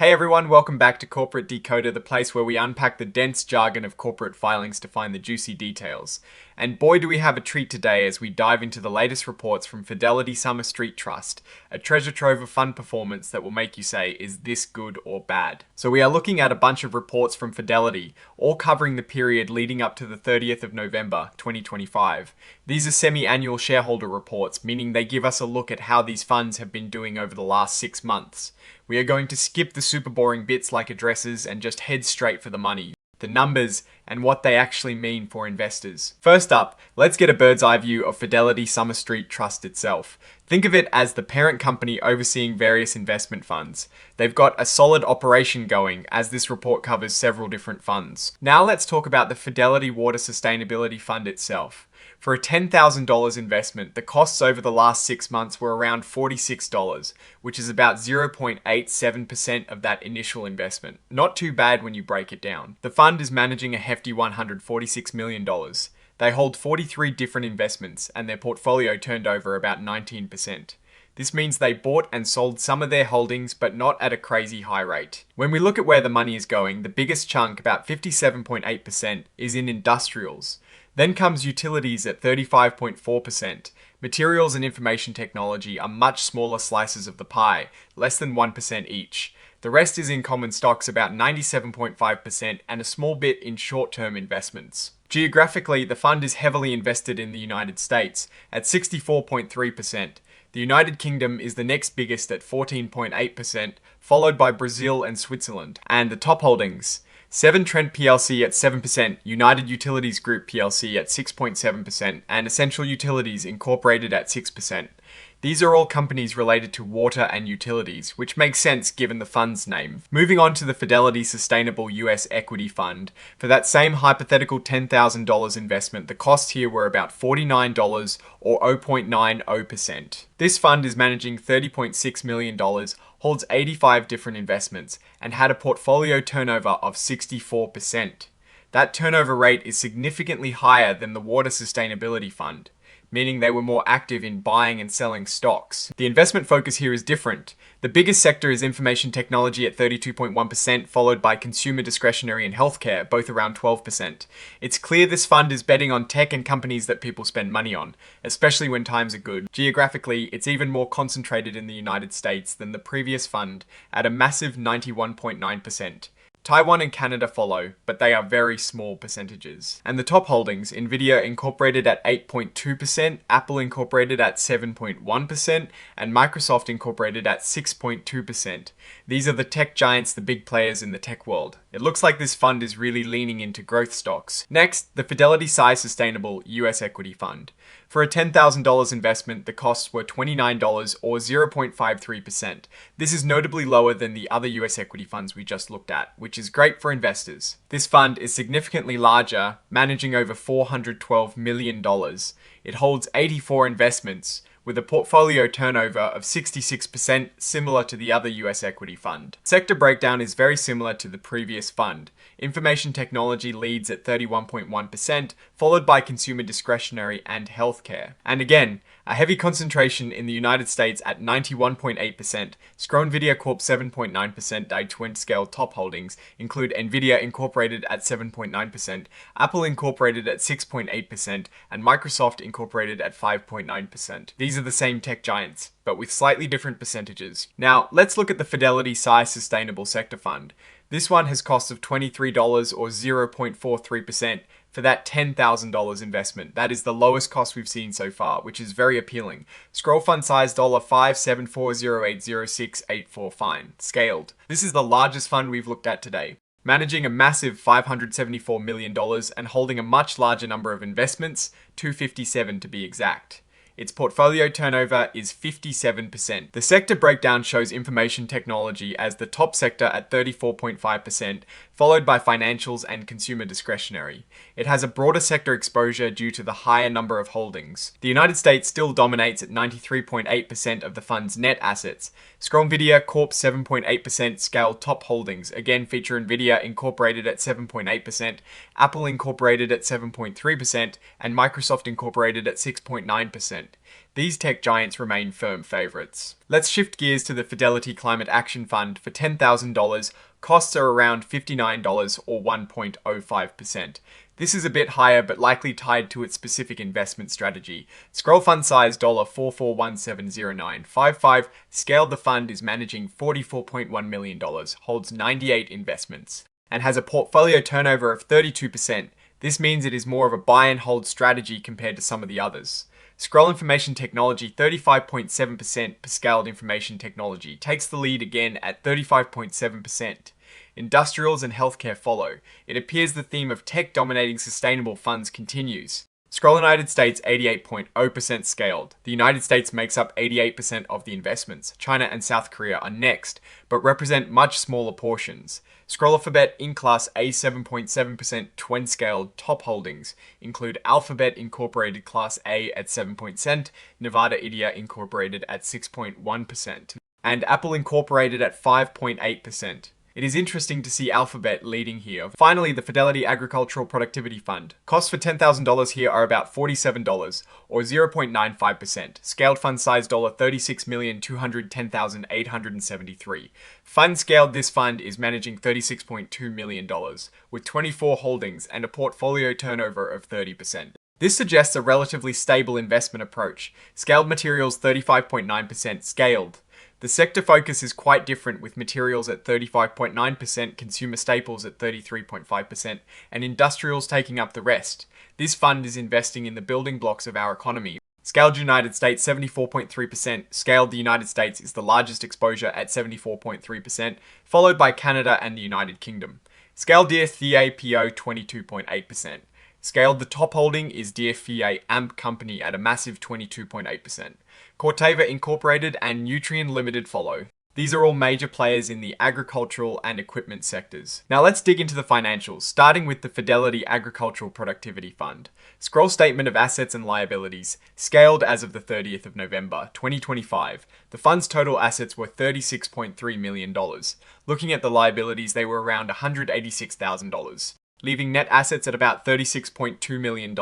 Hey everyone, welcome back to Corporate Decoder, the place where we unpack the dense jargon of corporate filings to find the juicy details. And boy do we have a treat today as we dive into the latest reports from Fidelity Summer Street Trust, a treasure trove of fund performance that will make you say, is this good or bad? So we are looking at a bunch of reports from Fidelity, all covering the period leading up to the 30th of November, 2025. These are semi-annual shareholder reports, meaning they give us a look at how these funds have been doing over the last 6 months. We are going to skip the super boring bits like addresses and just head straight for the money, the numbers, and what they actually mean for investors. First up, let's get a bird's eye view of Fidelity Summer Street Trust itself. Think of it as the parent company overseeing various investment funds. They've got a solid operation going, as this report covers several different funds. Now let's talk about the Fidelity Water Sustainability Fund itself. For a $10,000 investment, the costs over the last 6 months were around $46, which is about 0.87% of that initial investment. Not too bad when you break it down. The fund is managing a hefty $146 million. They hold 43 different investments, and their portfolio turned over about 19%. This means they bought and sold some of their holdings, but not at a crazy high rate. When we look at where the money is going, the biggest chunk, about 57.8%, is in industrials. Then comes utilities at 35.4%. Materials and information technology are much smaller slices of the pie, less than 1% each. The rest is in common stocks, about 97.5%, and a small bit in short-term investments. Geographically, the fund is heavily invested in the United States at 64.3%. The United Kingdom is the next biggest at 14.8%, followed by Brazil and Switzerland. And the top holdings: Severn Trent plc at 7%, United Utilities Group plc at 6.7%, and Essential Utilities Incorporated at 6%. These are all companies related to water and utilities, which makes sense given the fund's name. Moving on to the Fidelity Sustainable US Equity Fund. For that same hypothetical $10,000 investment, the costs here were about $49 or 0.90%. This fund is managing $30.6 million, holds 85 different investments, and had a portfolio turnover of 64%. That turnover rate is significantly higher than the Water Sustainability Fund, meaning they were more active in buying and selling stocks. The investment focus here is different. The biggest sector is information technology at 32.1%, followed by consumer discretionary and healthcare, both around 12%. It's clear this fund is betting on tech and companies that people spend money on, especially when times are good. Geographically, it's even more concentrated in the United States than the previous fund at a massive 91.9%. Taiwan and Canada follow, but they are very small percentages. And the top holdings: Nvidia Incorporated at 8.2%, Apple Incorporated at 7.1%, and Microsoft Incorporated at 6.2%. These are the tech giants, the big players in the tech world. It looks like this fund is really leaning into growth stocks. Next, the Fidelity Size Sustainable US Equity Fund. For a $10,000 investment, the costs were $29 or 0.53%. This is notably lower than the other US equity funds we just looked at, which is great for investors. This fund is significantly larger, managing over $412 million. It holds 84 investments, with a portfolio turnover of 66%, similar to the other US equity fund. Sector breakdown is very similar to the previous fund. Information technology leads at 31.1%, followed by consumer discretionary and healthcare. And again, a heavy concentration in the United States at 91.8%. Nvidia Corp 7.9%. Die twin scale top holdings include Nvidia Incorporated at 7.9%, Apple Incorporated at 6.8%, and Microsoft Incorporated at 5.9%. These are the same tech giants, but with slightly different percentages. Now, let's look at the Fidelity Size Sustainable Sector Fund. This one has costs of $23 or 0.43% for that $10,000 investment. That is the lowest cost we've seen so far, which is very appealing. Scroll fund size $574080684 fine. Scaled. This is the largest fund we've looked at today, managing a massive $574 million and holding a much larger number of investments, 257 to be exact. Its portfolio turnover is 57%. The sector breakdown shows information technology as the top sector at 34.5%, followed by financials and consumer discretionary. It has a broader sector exposure due to the higher number of holdings. The United States still dominates at 93.8% of the fund's net assets. Nvidia Corp 7.8% scale top holdings again feature Nvidia Incorporated at 7.8%, Apple Incorporated at 7.3%, and Microsoft Incorporated at 6.9%. 8%. These tech giants remain firm favorites. Let's shift gears to the Fidelity Climate Action Fund for $10,000. Costs are around $59 or 1.05%. This is a bit higher but likely tied to its specific investment strategy. Scroll fund size $44170955. Scaled, the fund is managing $44.1 million, holds 98 investments, and has a portfolio turnover of 32%. This means it is more of a buy and hold strategy compared to some of the others. Scroll Information Technology, 35.7%. Scaled Information Technology takes the lead again at 35.7%. Industrials and healthcare follow. It appears the theme of tech dominating sustainable funds continues. Scroll United States, 88.0% scaled. The United States makes up 88% of the investments. China and South Korea are next, but represent much smaller portions. Scroll Alphabet in class A, 7.7% twin scaled. Top holdings include Alphabet Incorporated Class A at 7%, Nevada Idia Incorporated at 6.1%, and Apple Incorporated at 5.8%. It is interesting to see Alphabet leading here. Finally, the Fidelity Agricultural Productivity Fund. Costs for $10,000 here are about $47 or 0.95%. Scaled fund size $36,210,873. Fund scaled, this fund is managing $36.2 million with 24 holdings and a portfolio turnover of 30%. This suggests a relatively stable investment approach. Scaled materials 35.9% scaled. The sector focus is quite different, with materials at 35.9%, consumer staples at 33.5%, and industrials taking up the rest. This fund is investing in the building blocks of our economy. Scaled United States 74.3%. Scaled, the United States is the largest exposure at 74.3%, followed by Canada and the United Kingdom. Scaled DFVA 22.8%. Scaled, the top holding is DFVA AMP Company at a massive 22.8%. Corteva Incorporated and Nutrien Limited follow. These are all major players in the agricultural and equipment sectors. Now let's dig into the financials, starting with the Fidelity Agricultural Productivity Fund. Scroll statement of assets and liabilities. Scaled as of the 30th of November, 2025. The fund's total assets were $36.3 million. Looking at the liabilities, they were around $186,000. Leaving net assets at about $36.2 million.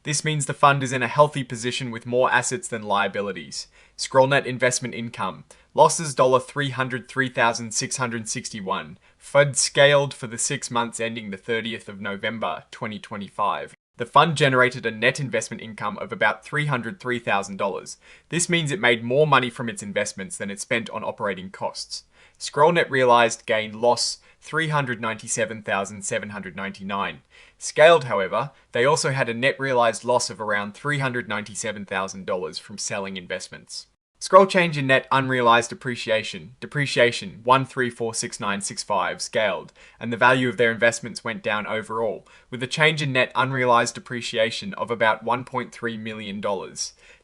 This means the fund is in a healthy position with more assets than liabilities. Scroll net investment income. Losses $303,661. FUD scaled for the 6 months ending the 30th of November, 2025. The fund generated a net investment income of about $303,000. This means it made more money from its investments than it spent on operating costs. Scroll net realized gain loss $397,799. Scaled, however, they also had a net realized loss of around $397,000 from selling investments. Scroll change in net unrealized depreciation. Depreciation 1346965 scaled, and the value of their investments went down overall, with a change in net unrealized depreciation of about $1.3 million.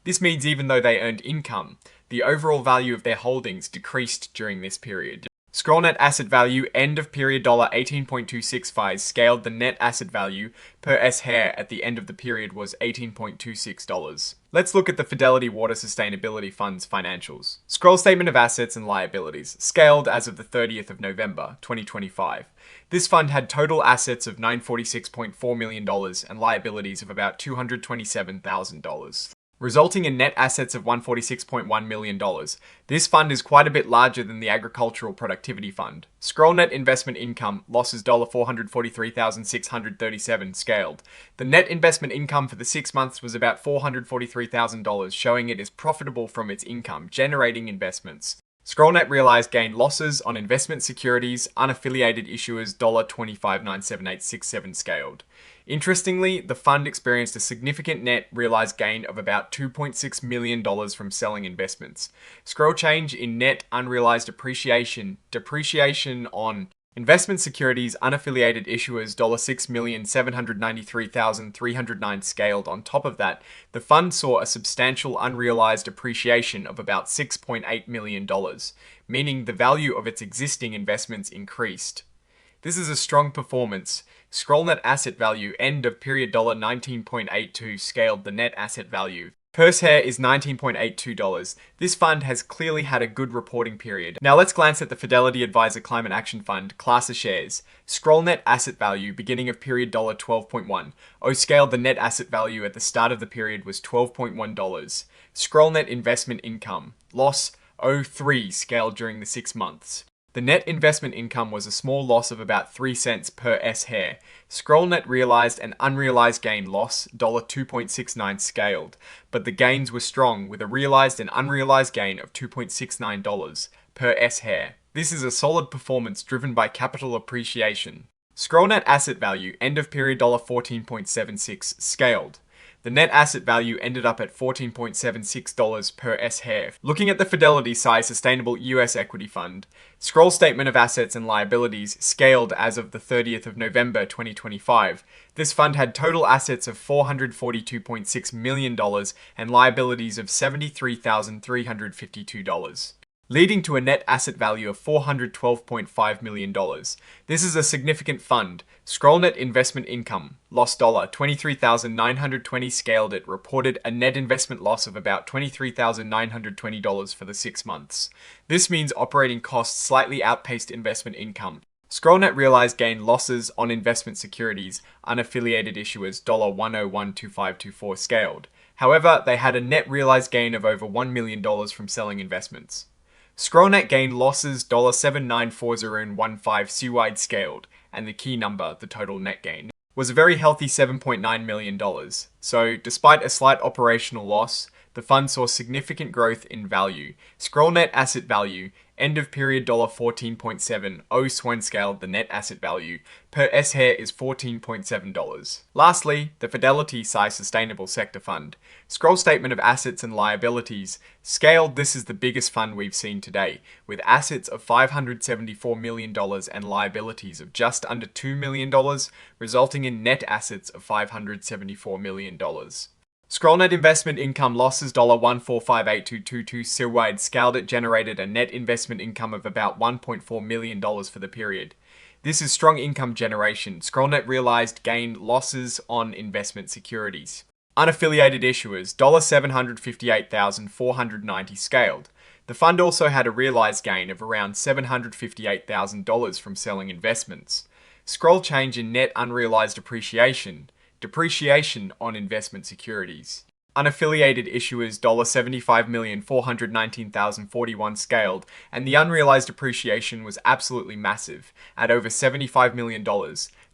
This means even though they earned income, the overall value of their holdings decreased during this period. Scroll net asset value end of period $18.265 scaled. The net asset value per S-hair at the end of the period was $18.26. Let's look at the Fidelity Water Sustainability Fund's financials. Scroll statement of assets and liabilities. Scaled as of the 30th of November, 2025. This fund had total assets of $946.4 million and liabilities of about $227,000. Resulting in net assets of $146.1 million. This fund is quite a bit larger than the Agricultural Productivity Fund. Scroll net investment income, losses $443,637 scaled. The net investment income for the 6 months was about $443,000, showing it is profitable from its income generating investments. Scroll net realized gain losses on investment securities, unaffiliated issuers $25,97867 scaled. Interestingly, the fund experienced a significant net realized gain of about $2.6 million from selling investments. Scroll change in net unrealized appreciation, depreciation on investment securities, unaffiliated issuers $6,793,309 scaled. On top of that, the fund saw a substantial unrealized appreciation of about $6.8 million, meaning the value of its existing investments increased. This is a strong performance. Scroll net asset value end of period $19.82 scaled. The net asset value Per share is $19.82. This fund has clearly had a good reporting period. Now let's glance at the Fidelity Advisor Climate Action Fund, class of shares. Scroll net asset value, beginning of period $12.1. Scaled the net asset value at the start of the period was $12.1. Scroll net investment income, loss 0.3 scaled during the 6 months. The net investment income was a small loss of about 3 cents per share. Scroll net realized and unrealized gain loss $2.69 scaled, but the gains were strong with a realized and unrealized gain of $2.69 per share. This is a solid performance driven by capital appreciation. Scroll net asset value end of period $14.76 scaled. The net asset value ended up at $14.76 per share. Looking at the Fidelity size sustainable US equity fund, scroll statement of assets and liabilities scaled as of the 30th of November 2025. This fund had total assets of $442.6 million and liabilities of $73,352. Leading to a net asset value of $412.5 million. This is a significant fund. Scroll net investment income, lost $23,920 scaled it, reported a net investment loss of about $23,920 for the 6 months. This means operating costs slightly outpaced investment income. Scroll net realized gain losses on investment securities, unaffiliated issuers $1012524 scaled. However, they had a net realized gain of over $1 million from selling investments. Scroll net gain losses $794,015 seawide scaled, and the key number, the total net gain, was a very healthy $7.9 million. So, despite a slight operational loss, the fund saw significant growth in value. Scroll net asset value, end of period $14.7 swan scaled the net asset value per share is $14.7. Lastly, the Fidelity size sustainable sector fund. Scroll statement of assets and liabilities scaled. This is the biggest fund we've seen today, with assets of $574 million and liabilities of just under $2 million, resulting in net assets of $574 million. Scroll net investment income losses $1458222 seawide scaled it generated a net investment income of about $1.4 million for the period. This is strong income generation. Scroll net realized gain losses on investment securities. Unaffiliated issuers $758,490 scaled. The fund also had a realized gain of around $758,000 from selling investments. Scroll change in net unrealized appreciation. Depreciation on investment securities. Unaffiliated issuers $75,419,041 scaled, and the unrealized appreciation was absolutely massive, at over $75 million.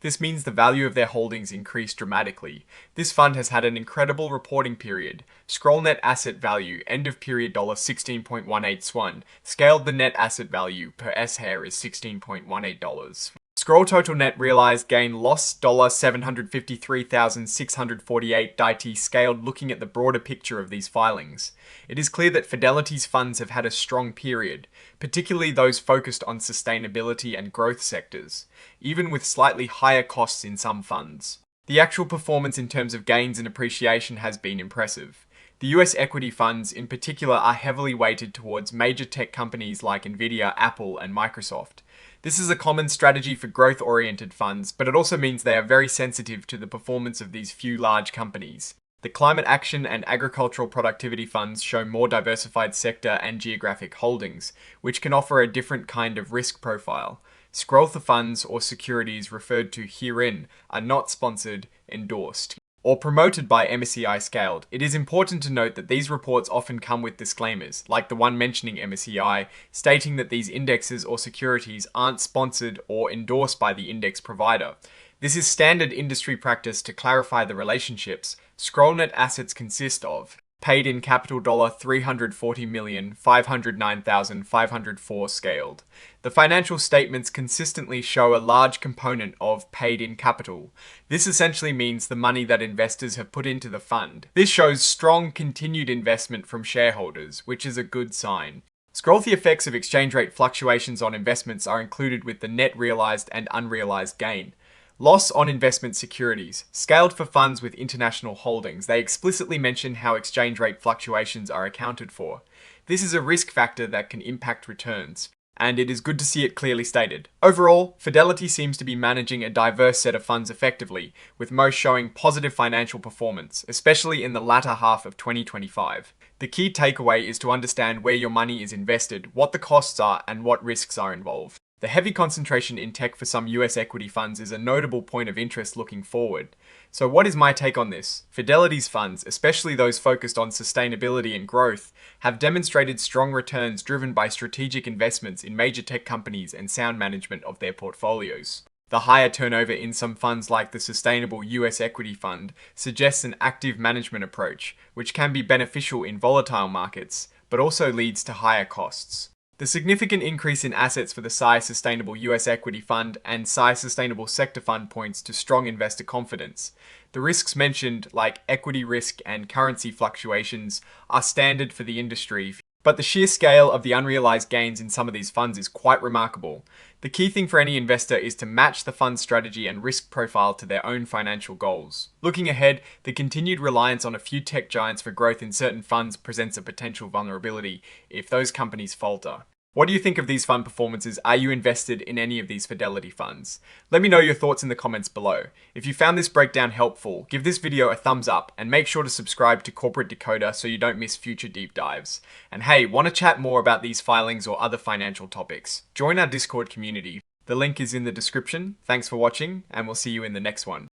This means the value of their holdings increased dramatically. This fund has had an incredible reporting period. Scroll net asset value, end of period $16.18 swan, scaled the net asset value per share is $16.18. Scroll total net realized gain loss $753,648 DIT scaled. Looking at the broader picture of these filings, it is clear that Fidelity's funds have had a strong period, particularly those focused on sustainability and growth sectors, even with slightly higher costs in some funds. The actual performance in terms of gains and appreciation has been impressive. The US equity funds in particular are heavily weighted towards major tech companies like Nvidia, Apple, and Microsoft. This is a common strategy for growth-oriented funds, but it also means they are very sensitive to the performance of these few large companies. The climate action and agricultural productivity funds show more diversified sector and geographic holdings, which can offer a different kind of risk profile. Scroll funds or securities referred to herein are not sponsored, endorsed, or promoted by MSCI Scaled. It is important to note that these reports often come with disclaimers, like the one mentioning MSCI, stating that these indexes or securities aren't sponsored or endorsed by the index provider. This is standard industry practice to clarify the relationships. Scroll net assets consist of paid in capital $340,509,504 scaled. The financial statements consistently show a large component of paid in capital. This essentially means the money that investors have put into the fund. This shows strong continued investment from shareholders, which is a good sign. Scroll the effects of exchange rate fluctuations on investments are included with the net realized and unrealized gain. Loss on investment securities. Scaled for funds with international holdings, they explicitly mention how exchange rate fluctuations are accounted for. This is a risk factor that can impact returns. and it is good to see it clearly stated. Overall, Fidelity seems to be managing a diverse set of funds effectively, with most showing positive financial performance, especially in the latter half of 2025. The key takeaway is to understand where your money is invested, what the costs are, and what risks are involved. The heavy concentration in tech for some US equity funds is a notable point of interest looking forward. So what is my take on this? Fidelity's funds, especially those focused on sustainability and growth, have demonstrated strong returns driven by strategic investments in major tech companies and sound management of their portfolios. The higher turnover in some funds like the Sustainable US Equity Fund suggests an active management approach, which can be beneficial in volatile markets, but also leads to higher costs. The significant increase in assets for the SCI Sustainable US Equity Fund and SCI Sustainable Sector Fund points to strong investor confidence. The risks mentioned, like equity risk and currency fluctuations, are standard for the industry, but the sheer scale of the unrealized gains in some of these funds is quite remarkable. The key thing for any investor is to match the fund's strategy and risk profile to their own financial goals. Looking ahead, the continued reliance on a few tech giants for growth in certain funds presents a potential vulnerability if those companies falter. What do you think of these fund performances? Are you invested in any of these Fidelity funds? Let me know your thoughts in the comments below. If you found this breakdown helpful, give this video a thumbs up and make sure to subscribe to Corporate Decoder so you don't miss future deep dives. And hey, want to chat more about these filings or other financial topics? Join our Discord community. The link is in the description. Thanks for watching, and we'll see you in the next one.